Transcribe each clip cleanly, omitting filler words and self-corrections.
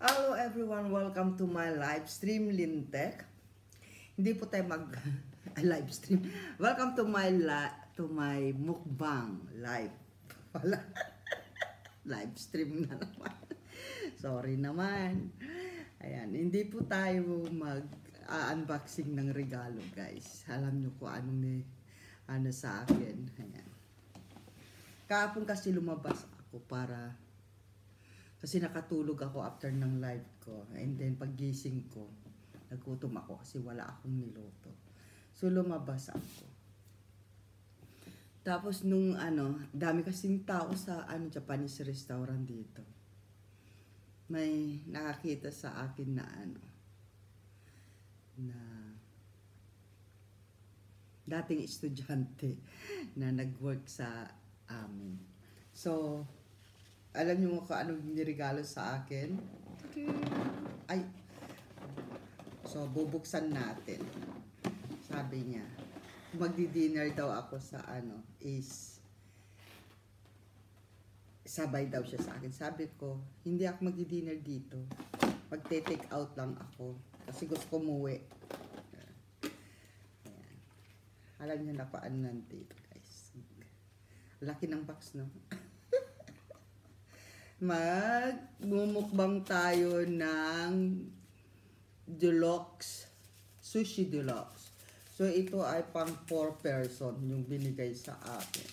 Hello everyone, welcome to my live stream Lintek. Hindi po tayo mag live stream. Welcome to my mukbang live. Wala. Live stream na naman. Sorry naman. Ayan, hindi po tayo mag unboxing ng regalo, guys. Alam niyo kung ano sa akin. Ayan. Kahapon kasi lumabas ako kasi nakatulog ako after ng live ko. And then paggising ko, nagutom ako kasi wala akong niluto. So lumabas ako. Tapos nung dami kasing tao sa Japanese restaurant dito. May nakakita sa akin na na dating estudyante na nag-work sa amin. So, alam niyo kung anong niregalo sa akin? Ay. So, bubuksan natin. Sabi niya, magdi-dinner daw ako sa is sabay daw siya sa akin. Sabi ko, hindi ako magdi-dinner dito. Magte-take out lang ako. Kasi gusto ko umuwi. Ayan. Alam niyo na kung ano nandito, guys. Laki ng box, no? Magmumukbang tayo ng deluxe, sushi deluxe. So, ito ay pang 4 person yung binigay sa akin.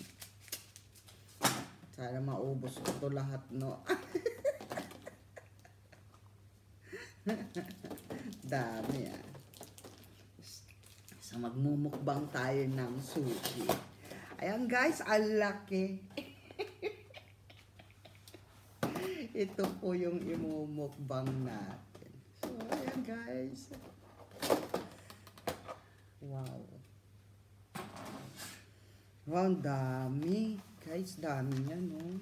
Sana maubos ko ito lahat, no? Dami, So, magmumukbang tayo ng sushi. Ayan, guys, ang laki. Ito po yung imumukbang natin. So, ayan guys. Wow. Wow, dami. Guys, dami niya, no?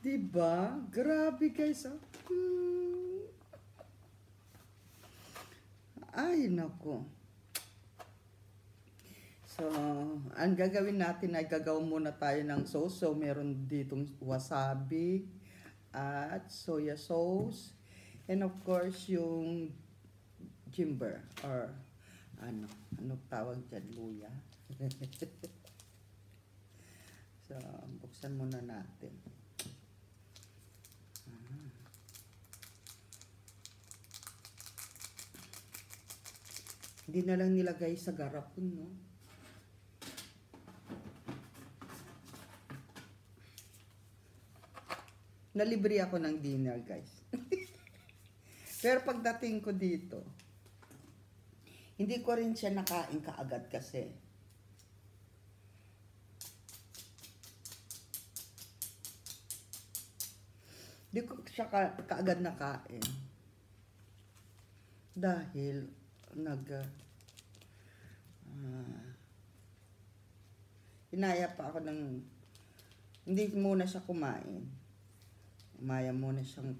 Diba? Grabe, guys. Ay, nako. So, ang gagawin natin ay gagawa muna tayo ng sauce. So, meron ditong wasabi at soya sauce. And of course, yung ginger or ano tawag dyan, luya. So, buksan muna natin. Hindi na lang nilagay sa garapon, no? Nalibre ako ng dinner, guys. Pero pagdating ko dito, hindi ko rin siya nakain kaagad kasi hindi ko siya kaagad nakain. Dahil inaya pa ako ng hindi muna siya kumain. Umaya muna siyang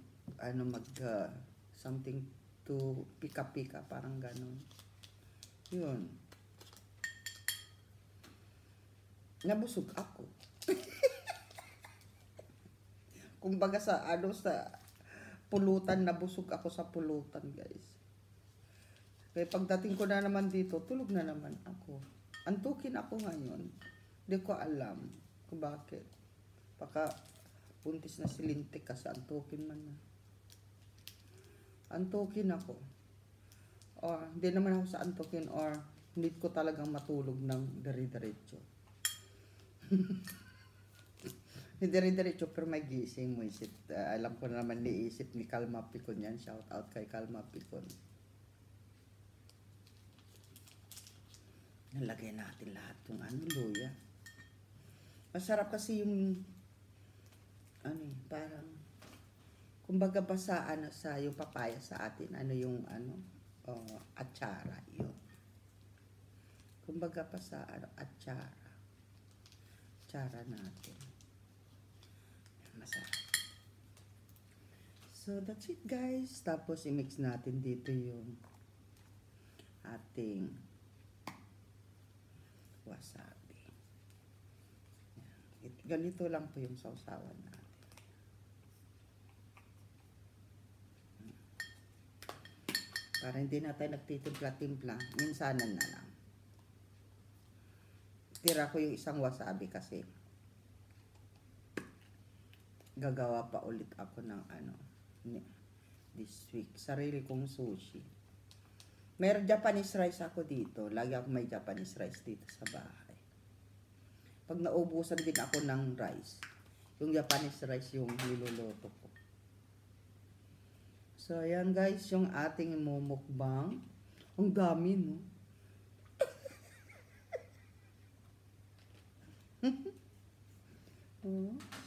something to pika-pika, parang ganon. Yun. Nabusog ako. Kumbaga sa pulutan, nabusog ako sa pulutan, guys. Kaya pagdating ko na naman dito, tulog na naman ako. Antukin ako ngayon. Hindi ko alam kung bakit. Baka buntis na si Lintik kasi antukin man na. Antukin ako. Or hindi naman ako sa antukin or hindi ko talagang matulog ng dire-diretso. Hindi dire-diretso pero may gising mo isip. Alam ko na naman niisip ni Kalma Picon yan. Shout out kay Kalma Picon. Nalagay natin lahat yung luya. Masarap kasi yung parang kumbaga basaan sa yung papaya sa atin, yung atsara yun. Kumbaga pa sa atsara natin. Masarap. So that's it, guys. Tapos i-mix natin dito yung ating wasabi. Ganito lang po yung sausawan natin. Para hindi na tayo nagtitimpla-timpla, minsanan na lang. Tira ko yung isang wasabi kasi gagawa pa ulit ako ng this week. Sarili kong sushi. Meron Japanese rice ako dito. Lagi ako may Japanese rice dito sa bahay. Pag naubusan din ako ng rice, yung Japanese rice yung niluluto ko. So, ayan guys, yung ating mumukbang. Ang dami, no?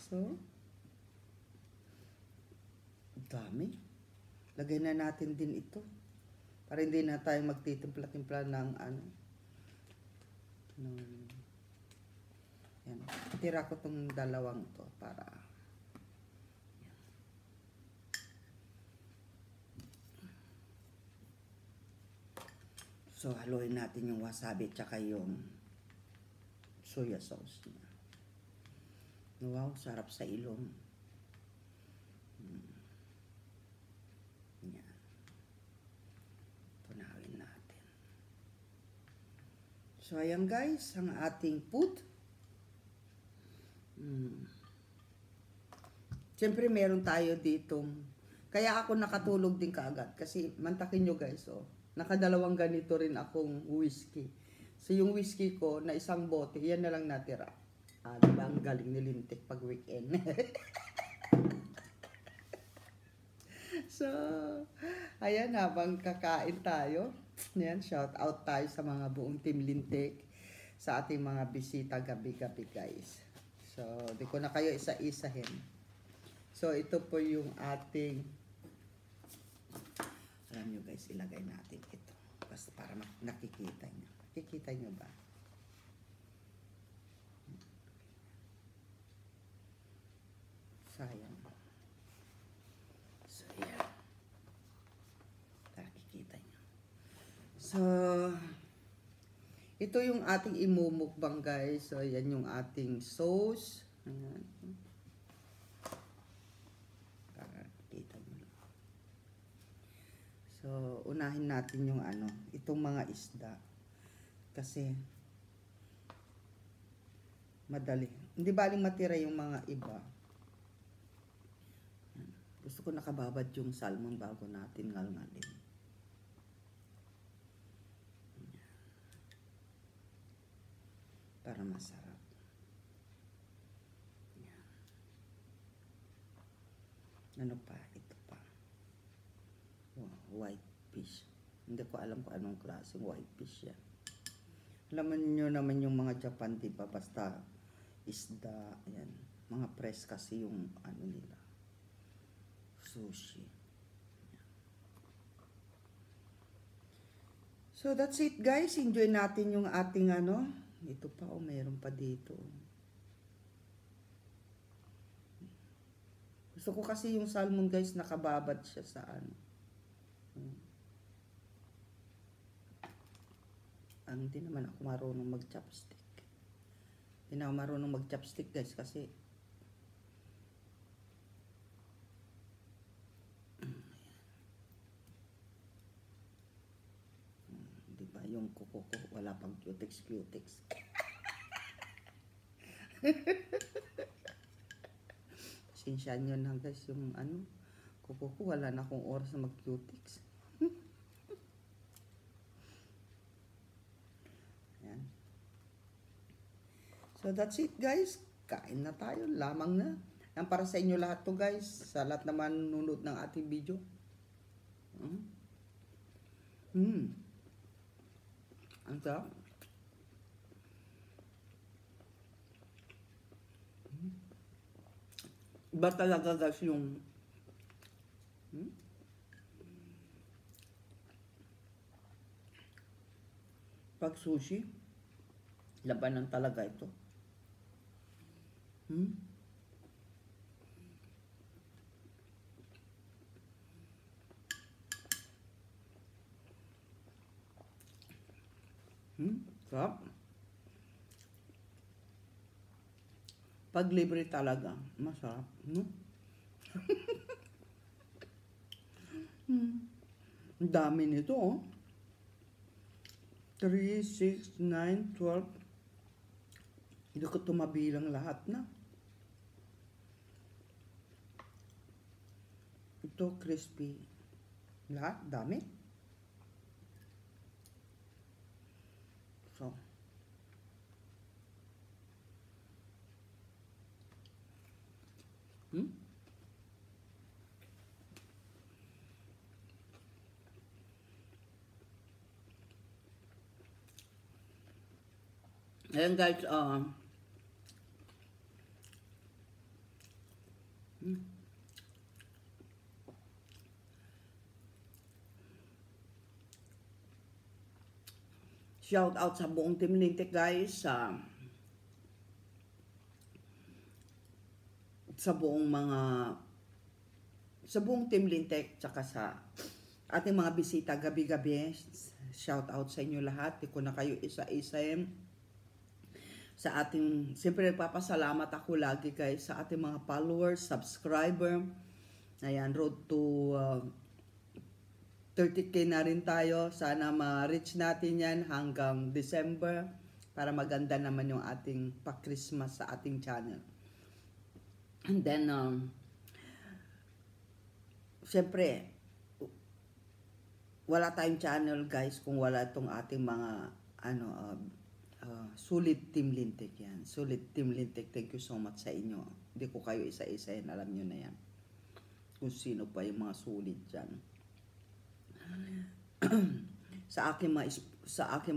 So, dami. Lagay na natin din ito. Para hindi na tayo magtitimpla-timpla ng yan. Tira ko tong dalawang to para yan. So, haluin natin yung wasabi tsaka yung soya sauce niya. Wow, sarap sa ilong. Yan. Punawin natin. So, ayan guys, ang ating food. Siyempre, meron tayo ditong, kaya ako nakatulog din kaagad. Kasi, mantakin nyo guys, oh, nakadalawang ganito rin akong whiskey. So, yung whiskey ko, na isang bote, yan na lang natira. Diba, ang galing nilintik pag weekend. So, ayan, habang kakain tayo, yan, shout out tayo sa mga buong team Lintik, sa ating mga bisita gabi-gabi guys. So, di ko na kayo isa-isahin. So, ito po yung ating, alam nyo guys, ilagay natin ito. Basta para nakikita nyo. Nakikita nyo ba? Sayang. So, yeah. Nakikita nyo. So, ito yung ating imumukbang guys. So, yan yung ating sauce. Ayan. Para kita nyo. So, unahin natin yung itong mga isda. Kasi, madali. Hindi baling matira yung mga iba. Gusto ko nakababad yung salmon bago natin ngalngalin. Para masarap. Yan. Ano pa? Ito pa. Wow, white fish. Hindi ko alam kung anong klaseng white fish yan. Alam nyo naman yung mga Japan, diba? Basta isda, yan. Mga press kasi yung nila. Sushi. So, that's it guys. Enjoy natin yung ating ito pa, mayroon pa dito. Gusto ko kasi yung salmon guys, nakababad siya sa hindi naman ako marunong mag-chopstick. Hindi na ako marunong mag-chopstick guys kasi diba yung kuko ko wala pang cutex. Sinsyan nyo na guys yung kuko ko wala na akong oras na mag-cutex. Ayan. So that's it guys. Kain na tayo. Lamang na. Yan para sa inyo lahat to guys. Sa lahat naman nunod ng ating video. Ang sarap. Iba talaga guys yung pag sushi, labanan talaga ito. Sarap. Pag libre talaga, masarap, no? Ang dami nito, oh. 3, 6, 9, 12. Hindi ko tumabilang lahat na. Ito, crispy. Lahat, dami. So, ayan guys, shout out sa buong Team Lintik guys, sa buong Team Lintek, tsaka sa ating mga bisita gabi-gabi. Shout out sa inyo lahat. Di ko na kayo isa-isahin. Sa ating, siyempre nagpapasalamat ako lagi guys sa ating mga followers, subscriber. Ayan, road to 30k na rin tayo. Sana ma-reach natin yan hanggang December para maganda naman yung ating pa-Christmas sa ating channel. And then, siyempre, wala tayong channel guys kung wala itong ating mga sulit Team Lintik yan. Sulit Team Lintik, thank you so much sa inyo. Hindi ko kayo isa-isahin, alam nyo na yan. Kung sino pa yung mga sulit dyan. sa aking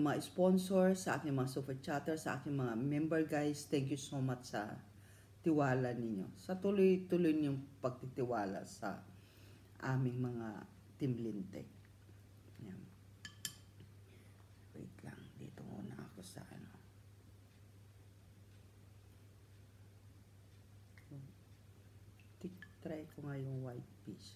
mga sponsor, sa aking mga super chatter, sa aking mga member guys, thank you so much sa tiwala ninyo. Sa tuloy-tuloy niyong pagtitiwala sa aming mga Team Lintik. Yan. Wait lang, dito muna ako sa try ko nga yung white fish.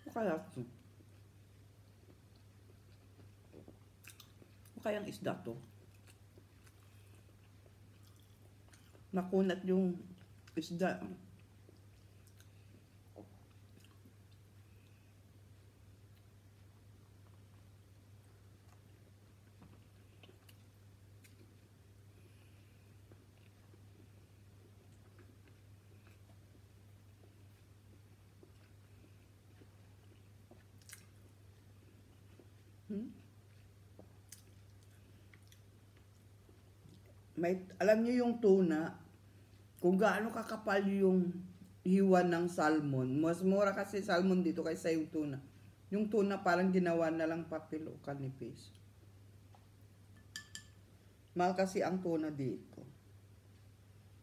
Kaya ito. Kayang isda to. Nakunat yung isda. Alam niyo yung tuna, kung gaano kakapal yung hiwa ng salmon, mas mura kasi salmon dito kaysa yung tuna. Yung tuna parang ginawa na lang papel o kanipis. Mahal kasi ang tuna dito.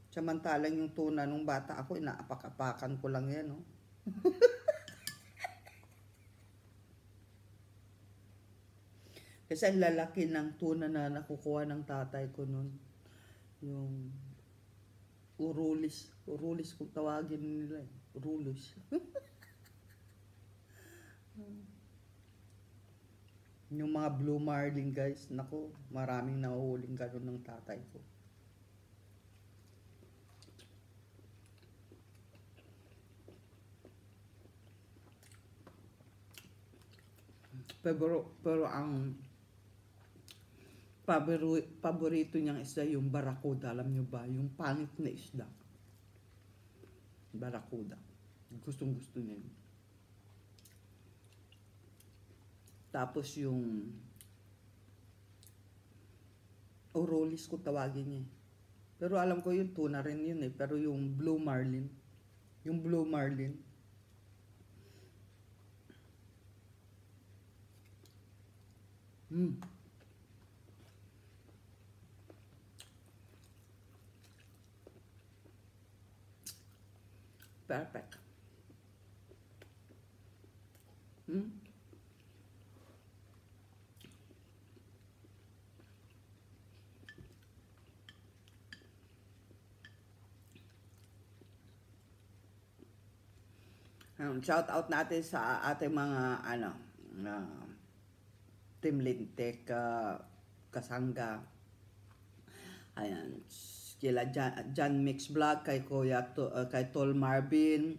Samantalang yung tuna nung bata ako, inaapak-apakan ko lang yan, no? Kasi ang lalaki ng tuna na nakukuha ng tatay ko nun. Yung urulis kung tawagin nila. Urulis. Yung mga blue marlin guys, nako, maraming nahuhuling ganun ng tatay ko. Pero ang paborito niyang isda yung barakuda. Alam niyo ba? Yung pangit na isda. Barakuda. Gustong gusto niya yun. Tapos yung Aurolis kung tawagin niya. Pero alam ko yung tuna rin yun eh. Pero yung blue marlin. Yung blue marlin. Perfect. Shout out natin sa ating mga uh, Team Lintek, kasangga. Ayan, kila John Mix Vlog, kay kay Tol Marvin,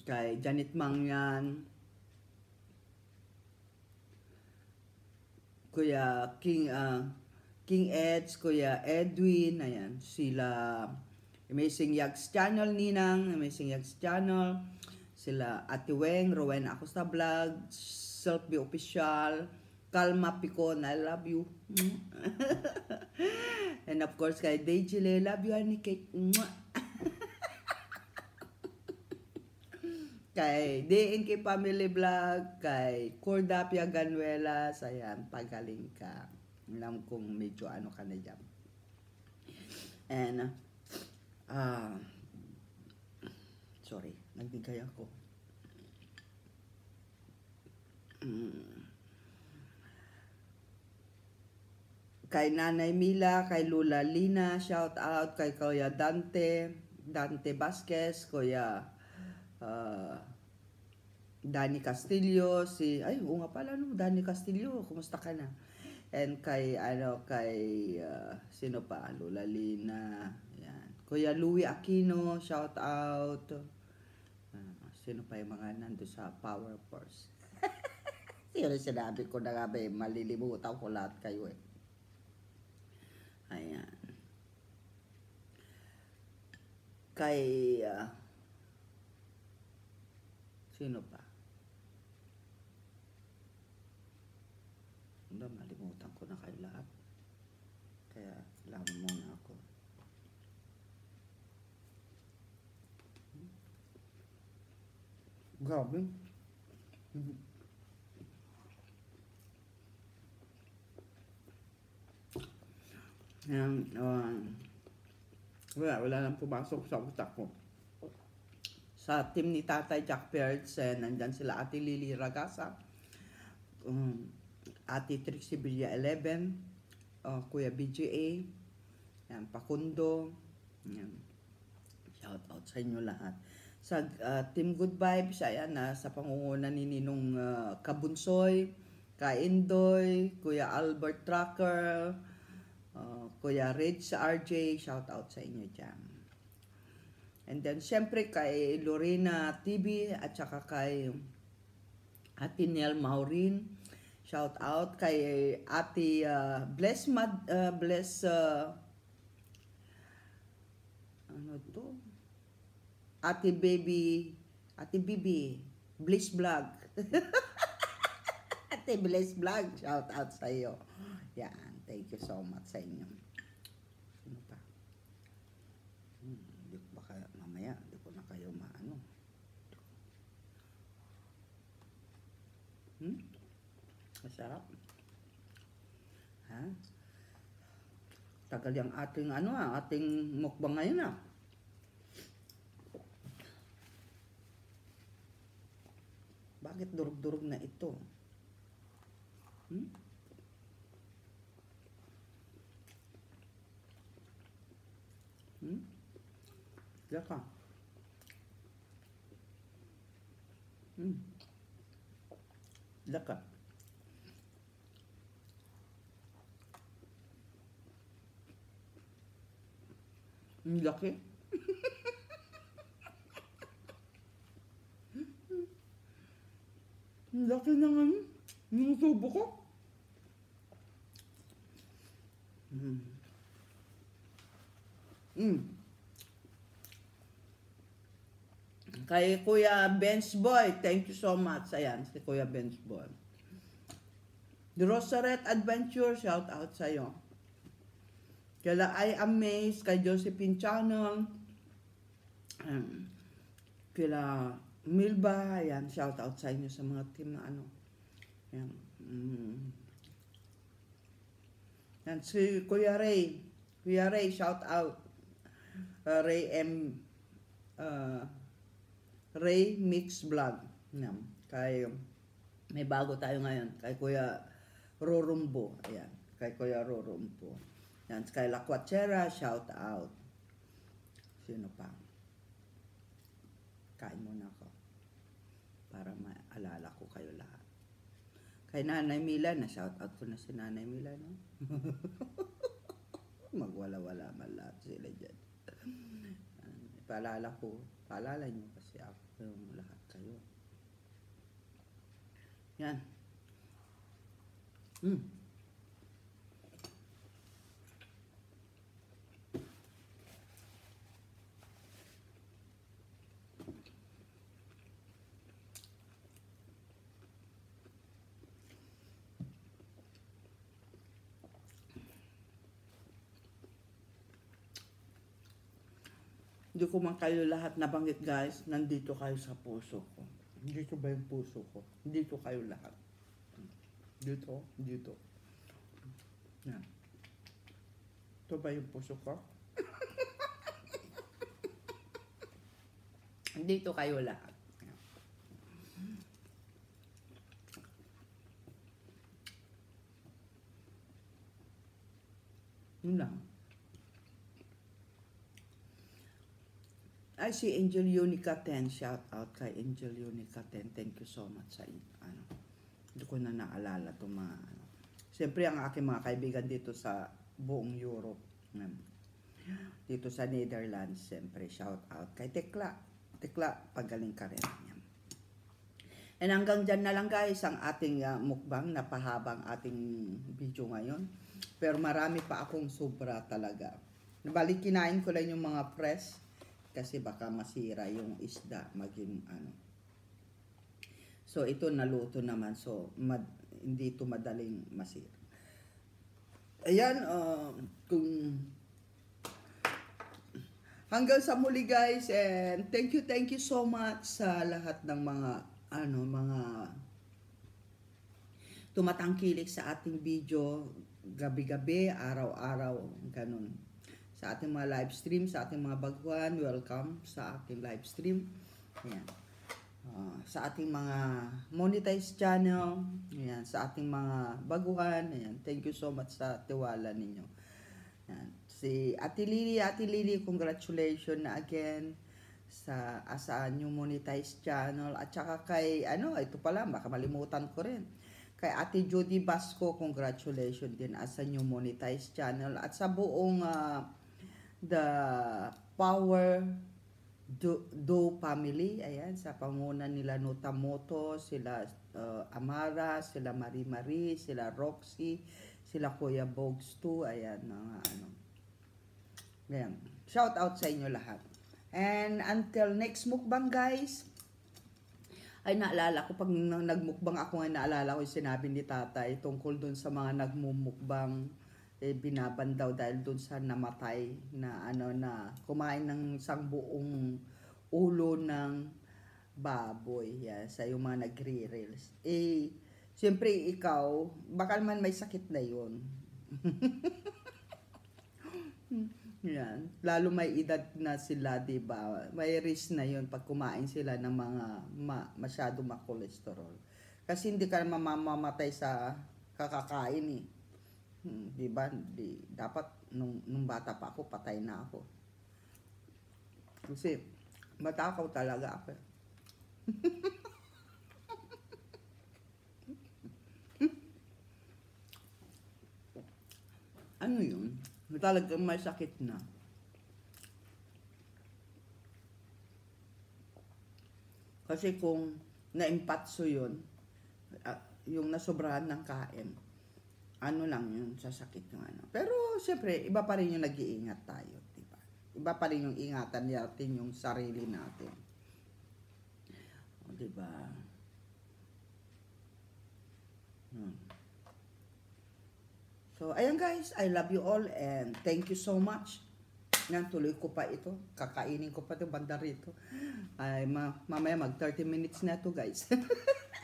kay Janet Mangyan, Kuya King Eds, Kuya Edwin, ayan, sila Amazing Yags Channel, Ninang, Amazing Yags Channel, sila Ate Weng, Rowena Acosta Vlog, Selfie Official, Kalma Picon, I love you. And of course, kay Dejile, love you, honey cake. Kay DNK Family Vlog, kay Cordapia Ganuelas, ayan, pagaling ka. Alam kong medyo ano ka na dyan. And, sorry, nagbigay ako. Kay Nanay Mila, kay Lula Lina, shout out, kay Kuya Dante Vasquez, Kuya Danny Castillo, oo nga pala, no, Danny Castillo, kumusta ka na? And kay sino pa, Lula Lina, yan. Kuya Louie Aquino, shout out. Sino pa yung mga nando sa Power Force? Sino sinabi ko na nga ba, malilimutan ko lahat kayo eh. Ayan. Kay sino pa? Malimutan ko na kayo lahat. Kaya lamang muna ako. Grabe. Yan, wala nang pumasok sa utak ko. Sa team ni Tatay Jack Perez, nandyan sila Ate Lily Ragasa, Ate Trixie Villa 11, Kuya BGA, yan, Pakundo, yan. Shout out sa inyo lahat. Sa Team Good Vibes, ayan, sa pangunguna ni Ninong Kabunsoy, Kaindoy, Kuya Albert Tracker, Kuya Reg sa RJ, shout out sa inyo dyan. And then, syempre kay Lorena TV at saka kay Ate Nel Maurin, shout out. Kay Ate ano to? Ate Bibi, Bliss Vlog. Ate Bliss Vlog, shout out sa iyo. Yan, thank you so much sa inyo. Sino pa? Baka mamaya, di ko na kayo maano. Masarap. Ha? Tagal yung ating ating mukbang ngayon Bakit durug-durug na ito? Laka. Laka. Laki. Laki na nga yung tubo ko. Kay Kuya Benz Boy, thank you so much. Ayan, si Kuya Benz Boy. The Rosaret Adventure, shout out sa'yo. Kaya I Amaze, kay Josephine Channel, kaya Milba, ayan, shout out sa inyo sa mga team na Ayan. Yan, si Kuya Ray, shout out. Ray Mix Vlog. Yan. Kay, may bago tayo ngayon. Kay Kuya Rorumbo. Ayan. Kay Kuya Rorumbo. Yan. Kay La Quachera, shout out. Sino pa? Kain muna ako. para maalala ko kayo lahat. Kay Nanay Mila, na-shout out ko na si Nanay Mila, no? Magwala-wala man lahat sila dyan. Paalala nyo kasi ako yung lahat kayo. Yan. Hindi ko man kayo lahat nabanggit, guys. Nandito kayo sa puso ko. Dito ba yung puso ko? Dito kayo lahat. Dito. Yan. Ito ba yung puso ko? Dito kayo lahat. Yun lang. Ay, si Angel Unica 10. Shout out kay Angel Unica 10. Thank you so much sa hindi ko na naalala itong mga Siyempre, ang aking mga kaibigan dito sa buong Europe. Dito sa Netherlands, siyempre, shout out kay Tekla. Tekla, pagaling ka rin. And hanggang dyan na lang, guys, ang ating mukbang. Napahabang ating video ngayon. Pero marami pa akong sobra talaga. Balik, kinain ko lang yung mga fresh. Kasi baka masira yung isda, maging So, ito naluto naman. So, hindi ito madaling masira. Ayan, hanggang sa muli, guys. And thank you so much sa lahat ng mga tumatangkilik sa ating video. Gabi-gabi, araw-araw, ganun. Sa ating mga live stream, sa ating mga baguhan, welcome sa ating live stream. Ayan. Sa ating mga monetized channel, ayan. Sa ating mga baguhan, ayan. Thank you so much sa tiwala ninyo. Ayan. Si Ate Lily, congratulations na again sa new monetized channel. At saka kay, ito pala, baka malimutan ko rin. Kay Ate Judy Basco, congratulations din as a new monetized channel. At sa buong The Power Do family, ayan, sa pangunan nila Notamoto, sila Amara, sila Marie, sila Roxy, sila Kuya Bogs 2, ayan, ayan. Shout out sa inyo lahat. And until next mukbang, guys, ay naalala ko, pag nagmukbang ako, naalala ko yung sinabi ni tatay tungkol dun sa mga nagmumukbang, binaban daw dahil dun sa namatay na na kumain ng isang buong ulo ng baboy. Yan, sa yung mga nagre-reels. Siyempre ikaw, baka man may sakit na yun. Yan. Lalo may edad na sila, diba? May risk na yun pag kumain sila ng mga masyado ma-cholesterol. Kasi hindi ka mamamatay sa kakakain diba? Dapat nung bata pa ako, patay na ako. Kasi matakaw talaga ako. Ano yun? Talagang may sakit na. Kasi kung na-impatso yun, yung nasobrahan ng kain, lang yun, sasakit yung Pero, siyempre, iba pa rin yung nag-iingat tayo, diba? Iba pa rin yung ingatan natin yung sarili natin. O, diba? So, ayan guys, I love you all and thank you so much. Yan, tuloy ko pa ito. Kakainin ko pa ito, banda rito. Ay, mamaya mag 30 minutes na to guys.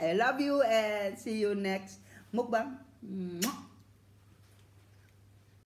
I love you and see you next mukbang. Mwah!